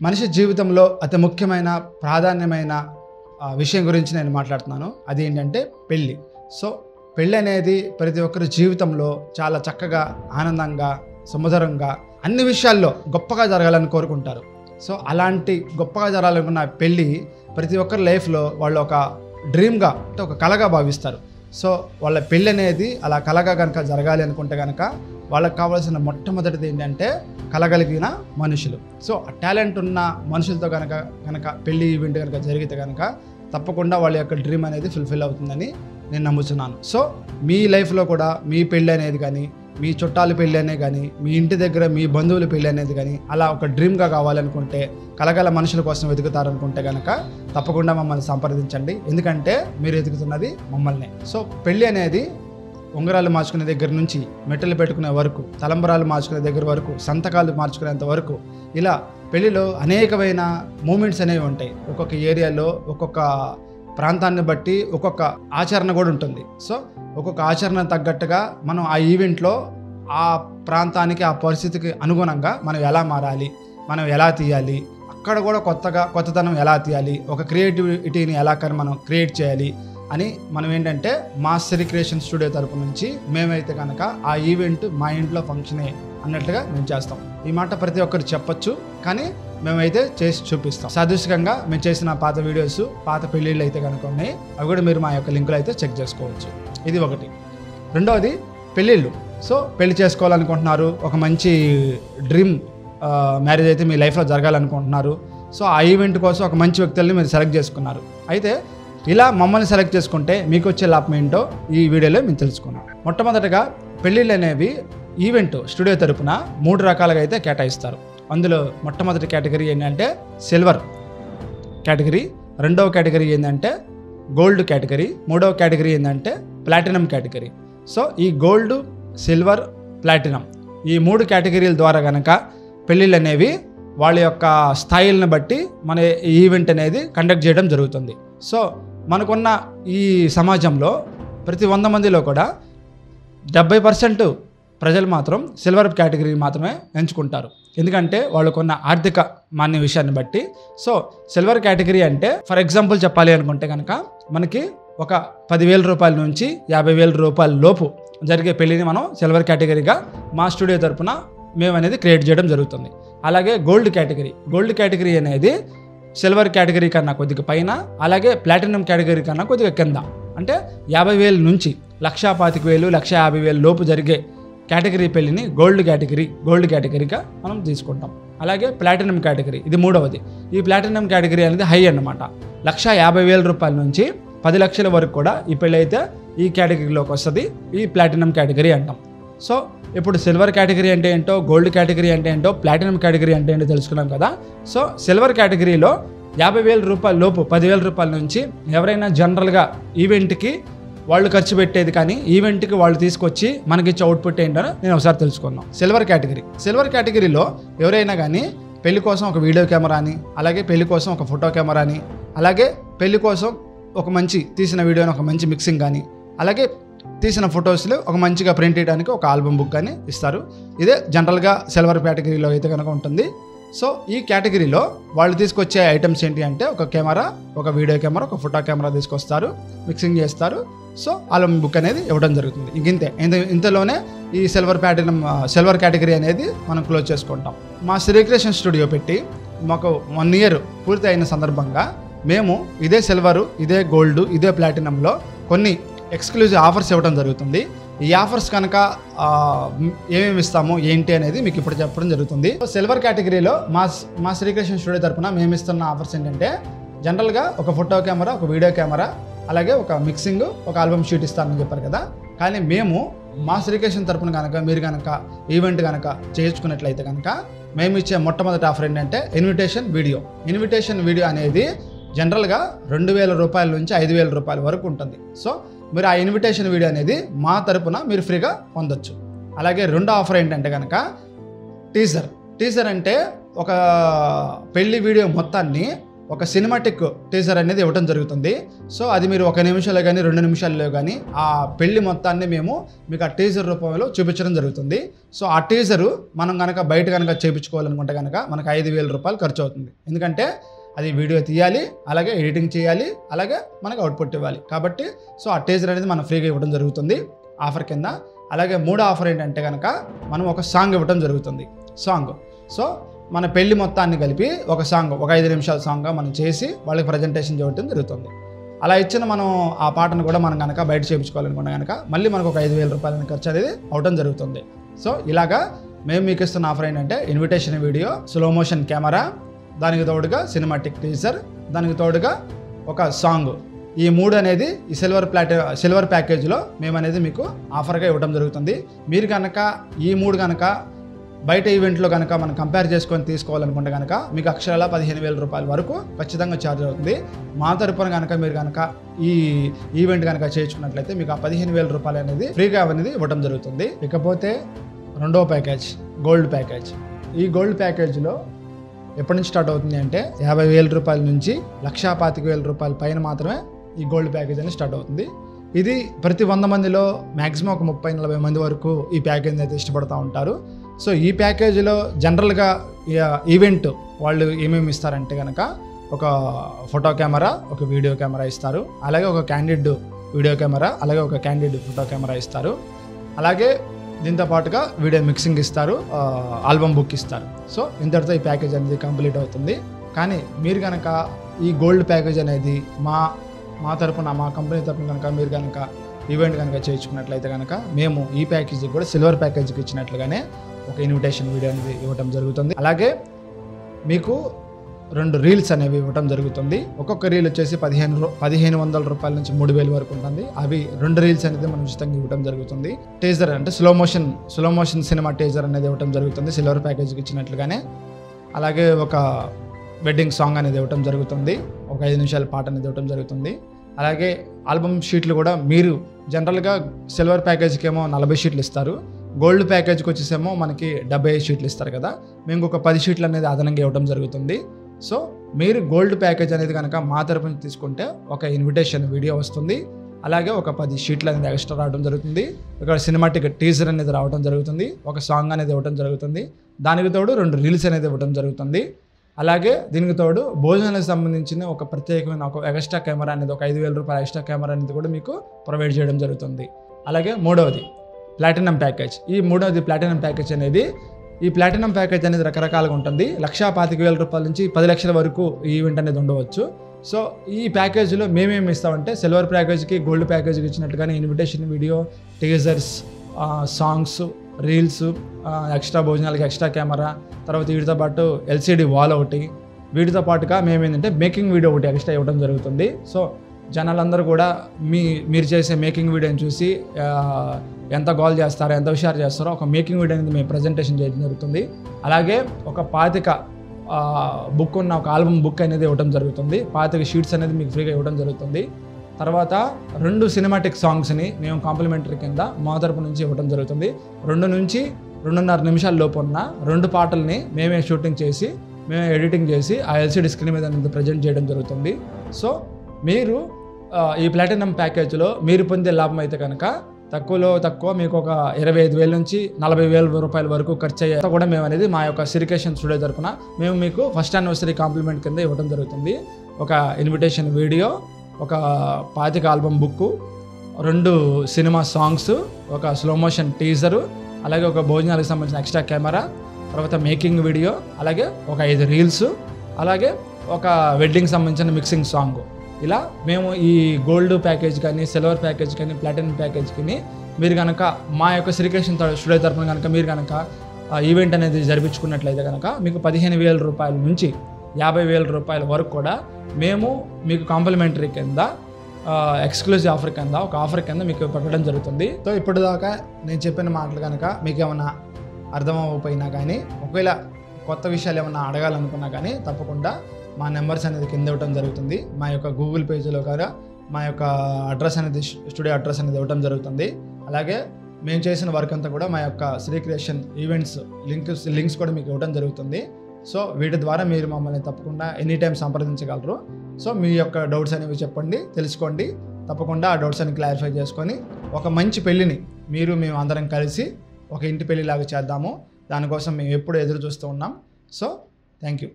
మనిషి జీవితంలో అతి ముఖ్యమైన ప్రాధాన్యమైన విషయం గురించి నేను మాట్లాడుతున్నాను. అది ఏంటంటే పెళ్ళి. సో పెళ్ళి అనేది ప్రతి ఒక్కరి జీవితంలో చాలా చక్కగా, ఆనందంగా, సుమధురంగా అన్ని విషయాల్లో గొప్పగా జరగాలని కోరుకుంటారు. సో అలాంటి గొప్పగా జరగాలనుకున్న పెళ్ళి ప్రతి ఒక్కరి లైఫ్లో వాళ్ళు ఒక డ్రీమ్గా, అంటే ఒక కళగా భావిస్తారు. సో వాళ్ళ పెళ్ళి అనేది అలా కళగా కనుక జరగాలి అనుకుంటే కనుక వాళ్ళకి కావాల్సిన మొట్టమొదటిది ఏంటంటే కలగలిగిన మనుషులు. సో టాలెంట్ ఉన్న మనుషులతో కనుక పెళ్ళి ఈవెంట్ కనుక జరిగితే కనుక తప్పకుండా వాళ్ళ యొక్క డ్రీమ్ అనేది ఫుల్ఫిల్ అవుతుందని నేను నమ్ముతున్నాను. సో మీ లైఫ్లో కూడా మీ పెళ్ళి అనేది కానీ, మీ చుట్టాల పెళ్ళి అనేది కానీ, మీ ఇంటి దగ్గర మీ బంధువుల పెళ్ళి అనేది కానీ అలా ఒక డ్రీమ్గా కావాలనుకుంటే, కలగల మనుషుల కోసం వెతుకుతారనుకుంటే కనుక తప్పకుండా మమ్మల్ని సంప్రదించండి. ఎందుకంటే మీరు వెతుకుతున్నది మమ్మల్ని. సో పెళ్ళి అనేది ఉంగరాలు మార్చుకునే దగ్గర నుంచి మెట్టలు పెట్టుకునే వరకు, తలంబరాలు మార్చుకునే దగ్గర వరకు, సంతకాలు మార్చుకునేంత వరకు ఇలా పెళ్ళిలో అనేకమైన మూమెంట్స్ అనేవి ఉంటాయి. ఒక్కొక్క ఏరియాలో ఒక్కొక్క ప్రాంతాన్ని బట్టి ఒక్కొక్క ఆచరణ కూడా ఉంటుంది. సో ఒక్కొక్క ఆచరణ తగ్గట్టుగా మనం ఆ ఈవెంట్లో ఆ ప్రాంతానికి, ఆ పరిస్థితికి అనుగుణంగా మనం ఎలా మారాలి, మనం ఎలా తీయాలి, అక్కడ కూడా కొత్తదనం ఎలా తీయాలి, ఒక క్రియేటివిటీని ఎలా మనం క్రియేట్ చేయాలి అని మనం ఏంటంటే మాస్టర్ రిక్రియేషన్ స్టూడియో తరపు నుంచి మేమైతే కనుక ఆ ఈవెంట్ మా ఇంట్లో ఫంక్షనే అన్నట్లుగా మేము చేస్తాం. ఈ మాట ప్రతి ఒక్కరు చెప్పొచ్చు, కానీ మేమైతే చేసి చూపిస్తాం. సాదృశ్యంగా మేము చేసిన పాత వీడియోస్, పాత పెళ్ళిళ్ళు అయితే కనుక ఉన్నాయి. అవి కూడా మీరు మా యొక్క లింకులు అయితే చెక్ చేసుకోవచ్చు. ఇది ఒకటి. రెండవది పెళ్ళిళ్ళు. సో పెళ్లి చేసుకోవాలనుకుంటున్నారు, ఒక మంచి డ్రీమ్ మ్యారేజ్ అయితే మీ లైఫ్లో జరగాలనుకుంటున్నారు. సో ఆ ఈవెంట్ కోసం ఒక మంచి వ్యక్తుల్ని మీరు సెలెక్ట్ చేసుకున్నారు. అయితే ఇలా మమ్మల్ని సెలెక్ట్ చేసుకుంటే మీకు వచ్చే లాభం ఏంటో ఈ వీడియోలో మేము తెలుసుకున్నాం. మొట్టమొదటిగా పెళ్ళిళ్ళు అనేవి ఈవెంట్ స్టూడియో తరపున 3 రకాలుగా అయితే కేటాయిస్తారు. అందులో మొట్టమొదటి కేటగిరీ ఏంటంటే సిల్వర్ కేటగిరీ, రెండవ కేటగిరీ ఏంటంటే గోల్డ్ కేటగిరీ, మూడవ కేటగిరీ ఏంటంటే ప్లాటినం కేటగిరీ. సో ఈ గోల్డ్, సిల్వర్, ప్లాటినం ఈ 3 కేటగిరీల ద్వారా కనుక పెళ్ళిళ్ళు అనేవి వాళ్ళ యొక్క స్థాయిలను బట్టి మన ఈవెంట్ అనేది కండక్ట్ చేయడం జరుగుతుంది. సో మనకున్న ఈ సమాజంలో ప్రతి 100 మందిలో కూడా 70% ప్రజలు మాత్రం సిల్వర్ కేటగిరీ మాత్రమే ఎంచుకుంటారు. ఎందుకంటే వాళ్ళకున్న ఆర్థిక మాన్య విషయాన్ని బట్టి. సో సిల్వర్ కేటగిరీ అంటే ఫర్ ఎగ్జాంపుల్ చెప్పాలి అనుకుంటే కనుక మనకి ఒక 10,000 రూపాయల నుంచి 50,000 రూపాయల లోపు జరిగే పెళ్ళిని మనం సిల్వర్ కేటగిరీగా మా స్టూడియో తరపున మేము అనేది క్రియేట్ చేయడం జరుగుతుంది. అలాగే గోల్డ్ కేటగిరీ అనేది సిల్వర్ కేటగిరీ కన్నా కొద్దిగా పైన, అలాగే ప్లాటినం కేటగిరీ కన్నా కొద్దిగా కింద. అంటే 50,000 నుంచి 1,25,000, 1,50,000 లోపు జరిగే కేటగిరీ పెళ్ళిని గోల్డ్ కేటగిరీగా మనం తీసుకుంటాం. అలాగే ప్లాటినం కేటగిరీ, ఇది మూడవది. ఈ ప్లాటినం కేటగిరీ అనేది హై అన్నమాట. 1,50,000 రూపాయల నుంచి 10 లక్షల వరకు కూడా ఈ పెళ్ళి అయితే ఈ కేటగిరీలోకి వస్తుంది. ఈ ప్లాటినం కేటగిరీ అంటాం. సో ఇప్పుడు సిల్వర్ కేటగిరీ అంటే ఏంటో, గోల్డ్ కేటగిరీ అంటే ఏంటో, ప్లాటినం కేటగిరీ అంటే ఏంటో తెలుసుకున్నాం కదా. సో సిల్వర్ కేటగిరీలో 50,000 రూపాయల లోపు, 10,000 రూపాయల నుంచి ఎవరైనా జనరల్గా ఈవెంట్కి వాళ్ళు ఖర్చు పెట్టేది కానీ ఈవెంట్కి వాళ్ళు తీసుకొచ్చి మనకిచ్చే అవుట్పుట్ ఏంటో నేను ఒకసారి తెలుసుకుందాం. సిల్వర్ కేటగిరీలో ఎవరైనా కానీ పెళ్లి కోసం ఒక వీడియో కెమెరాని, అలాగే పెళ్లి కోసం ఒక ఫోటో కెమెరాని, అలాగే పెళ్లి కోసం ఒక మంచి తీసిన వీడియోని ఒక మంచి మిక్సింగ్ కానీ, అలాగే తీసిన ఫొటోస్లో ఒక మంచిగా ప్రింట్ చేయడానికి ఒక ఆల్బమ్ బుక్ కానీ ఇస్తారు. ఇదే జనరల్గా సిల్వర్ కేటగిరీలో అయితే కనుక ఉంటుంది. సో ఈ కేటగిరీలో వాళ్ళు తీసుకొచ్చే ఐటమ్స్ ఏంటి అంటే ఒక కెమెరా, ఒక వీడియో కెమెరా, ఒక ఫోటో కెమెరా తీసుకొస్తారు, మిక్సింగ్ చేస్తారు. సో ఆల్బమ్ బుక్ అనేది ఇవ్వడం జరుగుతుంది. ఇంతలోనే ఈ సిల్వర్ కేటగిరీ అనేది మనం క్లోజ్ చేసుకుంటాం. మా శ్రీకృష్ణ స్టూడియో పెట్టి మాకు 1 year పూర్తి అయిన సందర్భంగా మేము ఇదే సిల్వరు, ఇదే గోల్డ్, ఇదే ప్లాటినంలో కొన్ని ఎక్స్క్లూజివ్ ఆఫర్స్ ఇవ్వడం జరుగుతుంది. ఈ ఆఫర్స్ కనుక ఏమేమి ఇస్తామో ఏంటి అనేది మీకు ఇప్పుడు చెప్పడం జరుగుతుంది. సిల్వర్ కేటగిరీలో మా శ్రీకృష్ణ స్టూడియో తరపున మేము ఇస్తున్న ఆఫర్స్ ఏంటంటే జనరల్గా ఒక ఫోటో కెమెరా, ఒక వీడియో కెమెరా, అలాగే ఒక మిక్సింగ్, ఒక ఆల్బమ్ షీట్ ఇస్తారని చెప్పారు కదా. కానీ మేము మా శ్రీకృష్ణ తరపున కనుక మీరు కనుక ఈవెంట్ కనుక చేయించుకున్నట్లయితే కనుక మేము ఇచ్చే మొట్టమొదటి ఆఫర్ ఏంటంటే ఇన్విటేషన్ వీడియో అనేది జనరల్గా 2,000 రూపాయల నుంచి 5,000 రూపాయల వరకు ఉంటుంది. సో మీరు ఆ ఇన్విటేషన్ వీడియో అనేది మా తరపున మీరు ఫ్రీగా పొందొచ్చు. అలాగే రెండో ఆఫర్ ఏంటంటే కనుక టీజర్ అంటే ఒక పెళ్లి వీడియో మొత్తాన్ని ఒక సినిమాటిక్ టీజర్ అనేది ఇవ్వడం జరుగుతుంది. సో అది మీరు 1 నిమిషంలో కానీ 2 నిమిషాల్లో కానీ ఆ పెళ్లి మొత్తాన్ని మేము మీకు ఆ టీజర్ రూపంలో చూపించడం జరుగుతుంది. సో ఆ టీజరు మనం కనుక బయట కనుక చేయించుకోవాలనుకుంటే కనుక మనకు 5,000 రూపాయలు ఖర్చు అవుతుంది. ఎందుకంటే అది వీడియో తీయాలి, అలాగే ఎడిటింగ్ చేయాలి, అలాగే మనకు అవుట్పుట్ ఇవ్వాలి. కాబట్టి సో ఆ టీజర్ అనేది మనం ఫ్రీగా ఇవ్వడం జరుగుతుంది ఆఫర్ కింద. అలాగే మూడో ఆఫర్ ఏంటంటే కనుక మనం ఒక సాంగ్ ఇవ్వడం జరుగుతుంది. సాంగ్ సో మన పెళ్లి మొత్తాన్ని కలిపి ఒక సాంగ్, ఒక 5 నిమిషాల సాంగ్గా మనం చేసి వాళ్ళకి ప్రజెంటేషన్ చేయడం జరుగుతుంది. అలా ఇచ్చిన మనం ఆ పాటను కూడా మనం కనుక బయట చేయించుకోవాలనుకుంటే కనుక మళ్ళీ మనకు ఒక 5,000 రూపాయల ఖర్చు అనేది అవడం జరుగుతుంది. సో ఇలాగా మేము మీకు ఇస్తున్న ఆఫర్ ఏంటంటే invitation video, slow motion camera, దానికి తోడుగా సినిమాటిక్ టీజర్, దానికి తోడుగా ఒక సాంగ్. ఈ 3 అనేది ఈ సిల్వర్ ప్యాకేజీలో మేము అనేది మీకు ఆఫర్గా ఇవ్వడం జరుగుతుంది. మీరు కనుక ఈ 3 కనుక బయట ఈవెంట్లో కనుక మనం కంపేర్ చేసుకొని తీసుకోవాలనుకుంటే కనుక మీకు అక్షరాల 15,000 రూపాయల వరకు ఖచ్చితంగా ఛార్జ్ అవుతుంది. మా తరపున కనుక మీరు కనుక ఈ ఈవెంట్ కనుక చేయించుకున్నట్లయితే మీకు ఆ 15,000 రూపాయలు అనేది ఫ్రీగా అనేది ఇవ్వడం జరుగుతుంది. ఇకపోతే రెండో ప్యాకేజ్ గోల్డ్ ప్యాకేజ్. ఈ గోల్డ్ ప్యాకేజ్లో ఎప్పటి నుంచి స్టార్ట్ అవుతుంది అంటే 50,000 రూపాయల నుంచి 1,25,000 రూపాయల పైన మాత్రమే ఈ గోల్డ్ ప్యాకేజ్ అనేది స్టార్ట్ అవుతుంది. ఇది ప్రతి 100 మందిలో మ్యాక్సిమం ఒక 30-40 మంది వరకు ఈ ప్యాకేజ్ అయితే ఇష్టపడుతూ ఉంటారు. సో ఈ ప్యాకేజీలో జనరల్గా ఈవెంట్ వాళ్ళు ఏమేమి ఇస్తారంటే కనుక ఒక ఫోటో కెమెరా, ఒక వీడియో కెమెరా ఇస్తారు, అలాగే ఒక క్యాండిడ్ వీడియో కెమెరా, అలాగే ఒక క్యాండిడ్ ఫోటో కెమెరా ఇస్తారు, అలాగే దీంతో పాటుగా వీడియో మిక్సింగ్ ఇస్తారు, ఆల్బమ్ బుక్ ఇస్తారు. సో ఇంతటితో ఈ ప్యాకేజ్ అనేది కంప్లీట్ అవుతుంది. కానీ మీరు కనుక ఈ గోల్డ్ ప్యాకేజ్ అనేది మా తరపున, మా కంపెనీ తరపున కనుక మీరు కనుక ఈవెంట్ కనుక చేయించుకున్నట్లయితే కనుక మేము ఈ ప్యాకేజీ కూడా సిల్వర్ ప్యాకేజీకి ఇచ్చినట్లుగానే ఒక ఇన్విటేషన్ వీడియో అనేది ఇవ్వడం జరుగుతుంది. అలాగే మీకు 2 రీల్స్ అనేవి ఇవ్వడం జరుగుతుంది. ఒక్కొక్క రీల్ వచ్చేసి 1,500 రూపాయల నుంచి 3,000 వరకు ఉంటుంది. అవి 2 రీల్స్ అనేది మనం ఉచితంగా ఇవ్వడం జరుగుతుంది. టీజర్ అంటే స్లో మోషన్ సినిమా టీజర్ అనేది ఇవ్వడం జరుగుతుంది సిల్వర్ ప్యాకేజీకి ఇచ్చినట్లుగానే. అలాగే ఒక వెడ్డింగ్ సాంగ్ అనేది ఇవ్వడం జరుగుతుంది, ఒక 5 నిమిషాల పాట అనేది ఇవ్వడం జరుగుతుంది. అలాగే ఆల్బమ్ షీట్లు కూడా మీరు జనరల్గా సిల్వర్ ప్యాకేజీకి ఏమో 40 షీట్లు ఇస్తారు, గోల్డ్ ప్యాకేజ్కి వచ్చేసేమో మనకి 75 షీట్లు ఇస్తారు కదా, మేము ఒక 10 షీట్లు అనేది అదనంగా ఇవ్వడం జరుగుతుంది. సో మీరు గోల్డ్ ప్యాకేజ్ అనేది కనుక మా తరపు నుంచి తీసుకుంటే ఒక ఇన్విటేషన్ వీడియో వస్తుంది, అలాగే ఒక 10 షీట్లు అనేది ఎక్స్ట్రా రావడం జరుగుతుంది, ఇక్కడ సినిమాటిక్ టీజర్ అనేది రావడం జరుగుతుంది, ఒక సాంగ్ అనేది ఇవ్వడం జరుగుతుంది, దానికి తోడు 2 రీల్స్ అనేది ఇవ్వడం జరుగుతుంది. అలాగే దీనికి తోడు భోజనాలకు సంబంధించిన ఒక ప్రత్యేకమైన ఒక ఎక్స్ట్రా కెమెరా అనేది, ఒక 5,000 రూపాయల ఎక్స్ట్రా కెమెరా అనేది కూడా మీకు ప్రొవైడ్ చేయడం జరుగుతుంది. అలాగే మూడవది ప్లాటినం ప్యాకేజ్. ఈ మూడవది ప్లాటినం ప్యాకేజ్ అనేది, ఈ ప్లాటినం ప్యాకేజ్ అనేది రకరకాలుగా ఉంటుంది. 1,25,000 రూపాయల నుంచి 10 లక్షల వరకు ఈ ఈవెంట్ అనేది ఉండవచ్చు. సో ఈ ప్యాకేజీలో మేమేమి ఇస్తామంటే సిల్వర్ ప్యాకేజ్కి గోల్డ్ ప్యాకేజ్కి ఇచ్చినట్టుగానే invitation video, teasers, songs, reels, extra భోజనాలకి ఎక్స్ట్రా కెమెరా, తర్వాత వీటితో పాటు ఎల్సిడి వాల్ ఒకటి, వీటితో పాటుగా మేమేంటంటే మేకింగ్ వీడియో ఒకటి ఎక్స్ట్రా ఇవ్వడం జరుగుతుంది. సో జనాలందరూ కూడా మీరు చేసే మేకింగ్ వీడియోని చూసి ఎంత గోల్ చేస్తారో, ఎంత హుషారు చేస్తారో ఒక మేకింగ్ వీడియో అనేది మేము ప్రజెంటేషన్ చేయడం జరుగుతుంది. అలాగే ఒక 25 బుక్ ఉన్న ఒక ఆల్బమ్ బుక్ అనేది ఇవ్వడం జరుగుతుంది, 25 షీట్స్ అనేది మీకు ఫ్రీగా ఇవ్వడం జరుగుతుంది. తర్వాత 2 సినిమాటిక్ సాంగ్స్ని మేము కాంప్లిమెంటరీ కింద మా తరపు నుంచి ఇవ్వడం జరుగుతుంది. 2 నుంచి 2.5 నిమిషాల లోపు ఉన్న 2 పాటల్ని మేమే షూటింగ్ చేసి, మేమే ఎడిటింగ్ చేసి ఆ ఎల్సిడి స్క్రీన్ మీద అనేది ప్రజెంట్ చేయడం జరుగుతుంది. సో మీరు ఈ ప్లాటినం ప్యాకేజ్లో మీరు పొందే లాభం అయితే కనుక తక్కువలో తక్కువ మీకు ఒక 25,000 నుంచి 40,000 రూపాయల వరకు ఖర్చు అయ్యే కూడా మేము అనేది మా యొక్క సిరికేషన్ స్టూడియో తరపున మేము మీకు ఫస్ట్ యానివర్సరీ కాంప్లిమెంట్ కింద ఇవ్వడం జరుగుతుంది. ఒక ఇన్విటేషన్ వీడియో, ఒక 25 ఆల్బమ్ బుక్, 2 సినిమా సాంగ్స్, ఒక స్లో మోషన్ టీజరు, అలాగే ఒక భోజనాలకు సంబంధించిన ఎక్స్ట్రా కెమెరా, తర్వాత మేకింగ్ వీడియో, అలాగే ఒక 5 రీల్స్, అలాగే ఒక వెడ్డింగ్ సంబంధించిన మిక్సింగ్ సాంగ్. ఇలా మేము ఈ గోల్డ్ ప్యాకేజ్ కానీ, సిల్వర్ ప్యాకేజ్ కానీ, ప్లాటినం ప్యాకేజ్ కానీ మీరు కనుక మా యొక్క శ్రీకృష్ణ స్టూడియో తరపున కనుక మీరు కనుక ఈవెంట్ అనేది జరిపించుకున్నట్లయితే కనుక మీకు 15,000 రూపాయల నుంచి 50,000 రూపాయల వరకు కూడా మేము మీకు కాంప్లిమెంటరీ కింద ఎక్స్క్లూజివ్ ఆఫర్ కింద ఒక ఆఫర్ కింద మీకు పెట్టడం జరుగుతుంది. సో ఇప్పటిదాకా నేను చెప్పిన మాటలు కనుక మీకు ఏమైనా అర్థం అవ్వకపోయినా కానీ, ఒకవేళ కొత్త విషయాలు ఏమైనా అడగాలనుకున్నా కానీ తప్పకుండా మా నెంబర్స్ అనేది కింద ఇవ్వడం జరుగుతుంది. మా యొక్క గూగుల్ పేజీలో కూడా మా యొక్క అడ్రస్ అనేది, స్టూడియో అడ్రస్ అనేది ఇవ్వడం జరుగుతుంది. అలాగే మేము చేసిన వర్క్ అంతా కూడా మా యొక్క శ్రీ క్రియేషన్ ఈవెంట్స్ లింక్స్ కూడా మీకు ఇవ్వడం జరుగుతుంది. సో వీటి ద్వారా మీరు మమ్మల్ని తప్పకుండా ఎనీ టైం సంప్రదించగలరు. సో మీ యొక్క డౌట్స్ అనేవి చెప్పండి, తెలుసుకోండి. తప్పకుండా ఆ డౌట్స్ అని క్లారిఫై చేసుకొని ఒక మంచి పెళ్ళిని మేము అందరం కలిసి ఒక ఇంటి పెళ్ళిలాగా చేద్దాము. దానికోసం మేము ఎప్పుడు ఎదురు చూస్తూ ఉన్నాం. So thank you.